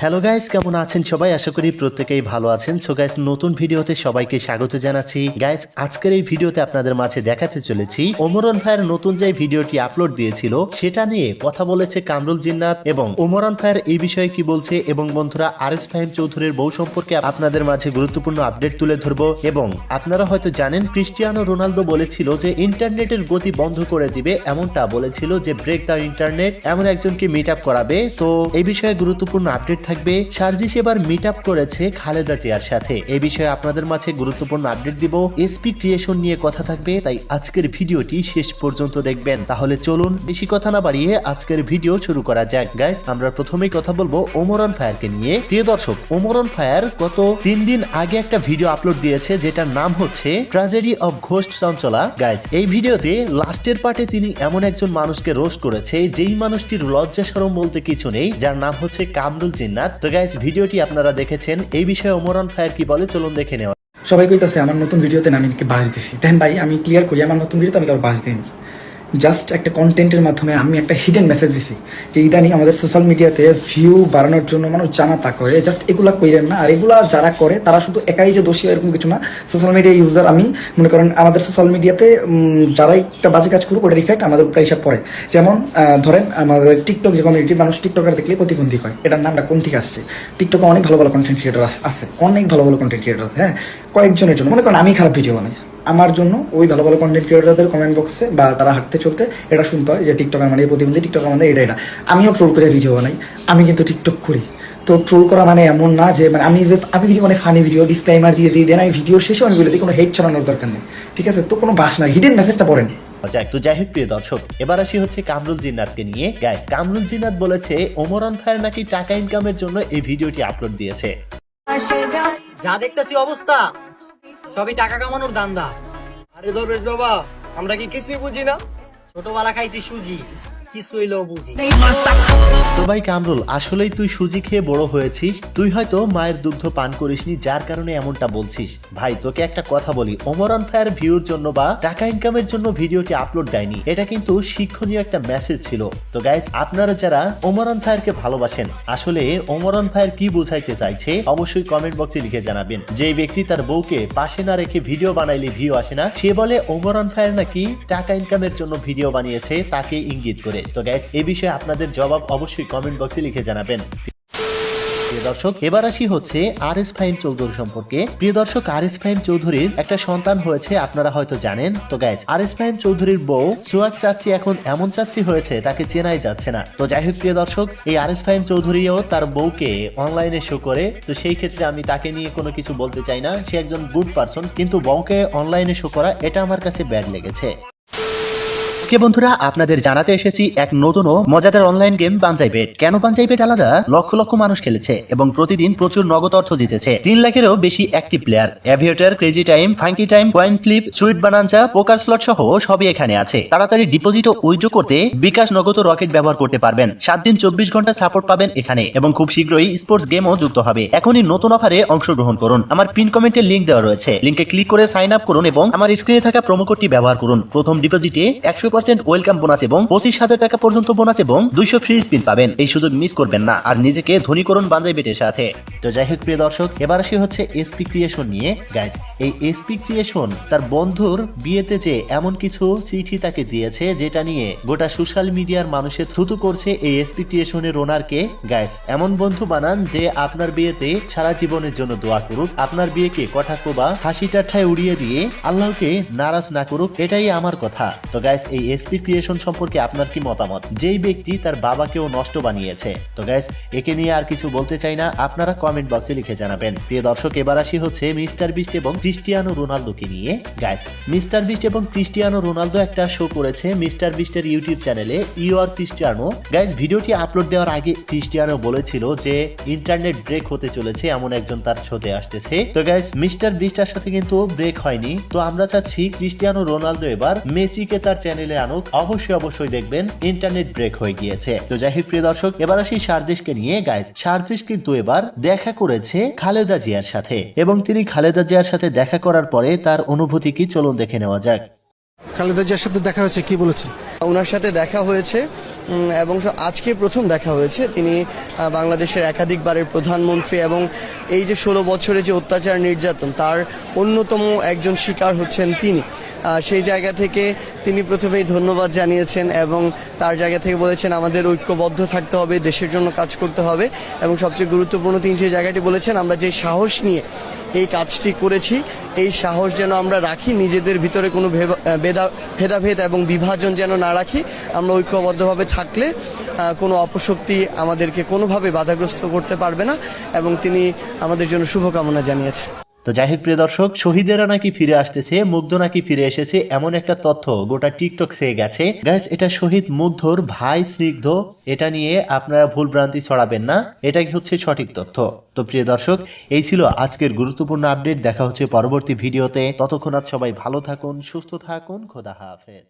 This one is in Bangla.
হ্যালো গাইস, কেমন আছেন সবাই? আশা করি প্রত্যেকেই ভালো আছেন। সো গাইস, নতুন ভিডিওতে সবাইকে স্বাগত জানাচ্ছি। গাইস, আজকের এই ভিডিওতে আপনাদের মাঝে দেখাতে চলেছি ওমরান ভাইয়ের নতুন যে ভিডিওটি আপলোড দিয়েছিল সেটা নিয়ে কথা বলেছে কামরুল জিন্নাত এবং ওমরান ভাইয়ের এই বিষয়ে কি বলছে, এবং বন্ধুরা আরএস ফাহিম চৌধুরীর বউ সম্পর্কে আপনাদের মাঝে গুরুত্বপূর্ণ আপডেট তুলে ধরবো। এবং আপনারা হয়তো জানেন ক্রিস্টিয়ানো রোনালদো বলেছিল যে ইন্টারনেটের গতি বন্ধ করে দিবে, এমনটা বলেছিল যে ব্রেক দ্য ইন্টারনেট, এমন একজনকে মিট আপ করাবে। তো এই বিষয়ে গুরুত্বপূর্ণ আপডেট থাকবে। সার্জিস এবার মিট আপ করেছে খালেদা জিয়ার সাথে, এই বিষয়ে আপনাদের মাঝে গুরুত্বপূর্ণ আপডেট দিব। এসপি ক্রিয়েশন নিয়ে কথা থাকবে, তাই আজকের ভিডিওটি শেষ পর্যন্ত দেখবেন। তাহলে চলুন বেশি কথা না বাড়িয়ে আজকের ভিডিও শুরু করা যাক। গাইস, আমরা প্রথমেই কথা বলবো ওমরান ফায়ারকে নিয়ে। প্রিয় দর্শক, ওমরান ফায়ার গত 3 দিন আগে একটা ভিডিও আপলোড দিয়েছে যেটার নাম হচ্ছে tragedy of ghost Chanchala. Guys, এই ভিডিওতে লাস্টের পার্টে তিনি এমন একজন মানুষকে রোস্ট করেছে যেই মানুষটির লজ্জা শরম বলতে কিছু নেই, যার নাম হচ্ছে কামরুল জিন্নাত। তো গাইস, ভিডিওটি আপনারা দেখেছেন, এই বিষয়ে ওমরান ফায়ার কি বলে চলুন দেখে নেওয়া। সবাই কইতাছে আমার নতুন ভিডিওতে আমি বাজ দিছি। দেন ভাই, আমি ক্লিয়ার করি, আমার নতুন ভিডিওতে আমি কারো বাজ দিইনি। জাস্ট একটা কন্টেন্টের মাধ্যমে আমি একটা হিডেন মেসেজ দিছি যে ইদানিং আমাদের সোশ্যাল মিডিয়াতে ভিউ বাড়ানোর জন্য মানুষ জানা তা করে, জাস্ট এগুলা কইরেন না। আর এগুলা যারা করে তারা শুধু একাই যে দোষী এরকম কিছু না। সোশ্যাল মিডিয়া ইউজার, আমি মনে করেন আমাদের সোশ্যাল মিডিয়াতে যারাই একটা বাজে কাজ করুক ওটার ইফেক্ট আমাদের উপরে হিসাব পড়ে। যেমন ধরেন আমাদের টিকটক যে কমিউনিটি, মানুষ টিকটকার দেখলে প্রতিবন্ধী হয়। এটার নামটা কোন থেকে আসছে? টিকটকে অনেক ভালো ভালো কন্টেন্ট ক্রিয়েটর আছে, অনেক ভালো ভালো কন্টেন্ট ক্রিয়েটর আছে। হ্যাঁ, কয়েকজনের জন্য মনে করেন আমি খারাপ ভিডিও বানাই, আমার জন্য ওই ভালো ভালো কন্টেন্ট ক্রিয়েটরদের কমেন্ট বক্সে বা তারা হাঁটতে চলতে এটা শুনতে হয় যে টিকটকার মানে প্রতিবন্ধী, টিকটকার মানে এটা। আমিও ট্রোল করে ভিডিও বানাই, আমি কিন্তু টিকটক করি। তো ট্রোল করা মানে এমন না যে মানে আমি ভিডিও মানে ফানি ভিডিও ডিসক্লেইমার দিয়ে দেন, আমি ভিডিও শেষে আমি বলে দিই কোনো হেট ছড়ানোর দরকার নেই, ঠিক আছে? তো কোনো বাস না, হিডেন মেসেজটা পড়েন। যাই হোক প্রিয় দর্শক, এবার আসি হচ্ছে কামরুল জিন্নাতকে নিয়ে। গাইস, কামরুল জিন্নাত বলেছে ওমরান ফায়ার নাকি টাকা ইনকামের জন্য এই ভিডিওটি আপলোড দিয়েছে। যা দেখতেছি অবস্থা সবই টাকা কামানোর ধান্দা। আরে দরবেশ বাবা, আমরা কি কিছুই বুঝি না? ছোটবেলা খাইছি সুজি, কিছু হইলেও বুঝি। তো ভাই কামরুল, আসলেই তুই সুজি খেয়ে বড় হয়েছিস, তুই হয়তো মায়ের দুগ্ধ পান করিসনি, যার কারণে এমনটা বলছিস। ভাই তোকে একটা কথা বলি, ওমরান ফায়ার ভিউর জন্য বা টাকা ইনকামের জন্য ভিডিওটি আপলোড দেয়নি, এটা কিন্তু শিক্ষণীয় একটা মেসেজ ছিল। তো গাইস, আপনারা যারা ওমরান ফায়ারকে ভালোবাসেন, আসলে ওমরান ফায়ার কি বোঝাইতে চাইছে অবশ্যই কমেন্ট বক্সে লিখে জানাবেন। যে ব্যক্তি তার বউকে পাশে না রেখে ভিডিও বানাইলে ভিউ আসে না, সে বলে ওমরান ফায়ার নাকি টাকা ইনকামের জন্য ভিডিও বানিয়েছে, তাকে ইঙ্গিত করে। তো গাইস, এই বিষয়ে আপনাদের জবাব অবশ্যই কমেন্ট বক্সে লিখে জানাবেন। প্রিয় দর্শক, এবার আসি হচ্ছে আরএস ফাহিম চৌধুরী সম্পর্কে। প্রিয় দর্শক, আরএস ফাহিম চৌধুরীর একটা সন্তান হয়েছে, আপনারা হয়তো জানেন। তো গাইস, আরএস ফাহিম চৌধুরীর বউ সোহাগ চাচি এখন এমন চাচি হয়েছে তাকে চেনাই যাচ্ছে না। তো যাই হোক প্রিয় দর্শক, এই আরএস ফাহিম চৌধুরীও তার বউকে অনলাইনে শো করে। তো সেই ক্ষেত্রে আমি তাকে নিয়ে কোনো কিছু বলতে চাই না, সে একজন গুড পারসন, কিন্তু বউকে অনলাইনে শো করা এটা আমার কাছে ব্যাড লেগেছে। বন্ধুরা, আপনাদের জানাতে এসেছি এক নতুন ও মজাদার অনলাইন গেম পাঞ্জাই বেট। কেন পাঞ্জাই বেট আলাদা? লক্ষ লক্ষ মানুষ খেলেছে এবং প্রতিদিন প্রচুর নগদ অর্থ জিতেছে। 3 লাখেরও বেশি active player, Aviator, crazy time, funky time, coin flip, sweet bonanza, poker slot সহ সবই এখানে আছে। তাড়াতাড়ি ডিপোজিট ও উইথড্র করতে বিকাশ নগদ ও রকেট ব্যবহার করতে পারবেন। 7 দিন 24 ঘন্টা সাপোর্ট পাবেন এখানে এবং খুব শীঘ্রই স্পোর্টস গেমও যুক্ত হবে। এখনই নতুন অফারে অংশগ্রহণ করুন। আমার পিন কমেন্টে লিংক দেওয়া রয়েছে, লিংকে ক্লিক করে সাইন আপ করুন এবং আমার স্ক্রিনে থাকা প্রোমো কোডটি ব্যবহার করুন। প্রথম ডিপোজিটে 100% ওয়েলকাম বোনাস এবং 25,000 টাকা পর্যন্ত বোনাস এবং 200 ফ্রি স্পিন পাবেন। এই সুযোগ মিস করবেন না আর নিজেকে ধনী করুন পাঞ্জাই বেটের সাথে। তো যাই হোক প্রিয় দর্শক, এবার আসি হচ্ছে এসপি ক্রিয়েশন নিয়ে। গাইস, এই এসপি ক্রিয়েশন তার বন্ধুর বিয়েতে যে এমন কিছু চিঠি তাকে দিয়েছে যেটা নিয়ে গোটা সোশ্যাল মিডিয়ার মানুষের থুতু করছে এই এসপি ক্রিয়েশনের ওনারকে। গাইস, এমন বন্ধু বানান যে আপনার বিয়েতে সারা জীবনের জন্য দোয়া করুক, আপনার বিয়েকে কটাক্ষ বা হাসি ঠাট্টায় উড়িয়ে দিয়ে আল্লাহকে নারাজ না করুক, এটাই আমার কথা। তো গাইস, এই এসপি ক্রিয়েশন সম্পর্কে আপনার কি মতামত? যেই ব্যক্তি তার বাবাকেও নষ্ট বানিয়েছে। তো গাইস, একে নিয়ে আর কিছু বলতে চাই না, আপনারা কমেন্ট বক্সে লিখে জানাবেন। প্রিয় দর্শক, এবার আসি হচ্ছে মিস্টার বিস্ট এবং ক্রিস্টিয়ানো রোনালদোকে নিয়ে। গাইস, মিস্টার বিস্ট এবং ক্রিস্টিয়ানো রোনালদো একটা শো করেছে মিস্টার বিস্টের ইউটিউব চ্যানেলে, ইউ আর ক্রিস্টিয়ানো। গাইস, ভিডিওটি আপলোড দেওয়ার আগে ক্রিস্টিয়ানো বলেছিল যে ইন্টারনেট ব্রেক হতে চলেছে, এমন একজন তার শোতে আসতেছে। তো গাইস, মিস্টার বিস্টের সাথে কিন্তু ব্রেক হয়নি। তো আমরা চাচ্ছি ক্রিস্টিয়ানো রোনালদো এবার মেসিকে তার চ্যানেলে আনুক, অবশ্যই দেখবেন ইন্টারনেট ব্রেক হয়ে গিয়েছে। তো যাই হোক প্রিয় দর্শক, এবার আসি সার্জিসকে নিয়ে। গাইস, সার্জিস কিন্তু এবার দেখা করেছে খালেদা জিয়ার সাথে এবং তিনি খালেদা জিয়ার সাথে দেখা করার পরে তার অনুভূতি কি চলুন দেখে নেওয়া যাক। খালেদা জিয়ার সাথে দেখা হয়েছে, কি বলেছেন? ওনার সাথে দেখা হয়েছে, এবং আজকে প্রথম দেখা হয়েছে। তিনি বাংলাদেশের একাধিকবারের প্রধানমন্ত্রী এবং এই যে 16 বছরে যে অত্যাচার নির্যাতন তার অন্যতম একজন শিকার হচ্ছেন তিনি। সেই জায়গা থেকে তিনি প্রথমেই ধন্যবাদ জানিয়েছেন এবং তার জায়গা থেকে বলেছেন আমাদের ঐক্যবদ্ধ থাকতে হবে, দেশের জন্য কাজ করতে হবে এবং সবচেয়ে গুরুত্বপূর্ণ তিনি যে জায়গাটি বলেছেন আমরা যে সাহস নিয়ে এই কাজটি করেছি এই সাহস যেন আমরা রাখি, নিজেদের ভিতরে কোনো ভেদাভেদ এবং বিভাজন যেন না রাখি। আমরা ঐক্যবদ্ধভাবে থাকলে কোনো অপশক্তি আমাদেরকে কোনোভাবে বাধাগ্রস্ত করতে পারবে না এবং তিনি আমাদের জন্য শুভকামনা জানিয়েছেন। তো যাই হোক প্রিয় দর্শক, শহীদেরা নাকি ফিরে আসতেছে, মুগ্ধ নাকি ফিরে এসেছে, এমন একটা তথ্য গোটা টিকটক সেয়ে গেছে। গাইস, এটা শহীদ মুগ্ধর ভাই স্নিগ্ধ, এটা নিয়ে আপনারা ভুল ভ্রান্তি ছড়াবেন না, এটা কি হচ্ছে সঠিক তথ্য। তো প্রিয় দর্শক, এই ছিল আজকের গুরুত্বপূর্ণ আপডেট। দেখা হচ্ছে পরবর্তী ভিডিওতে, ততক্ষণ সবাই ভালো থাকুন, সুস্থ থাকুন, খোদা হাফেজ।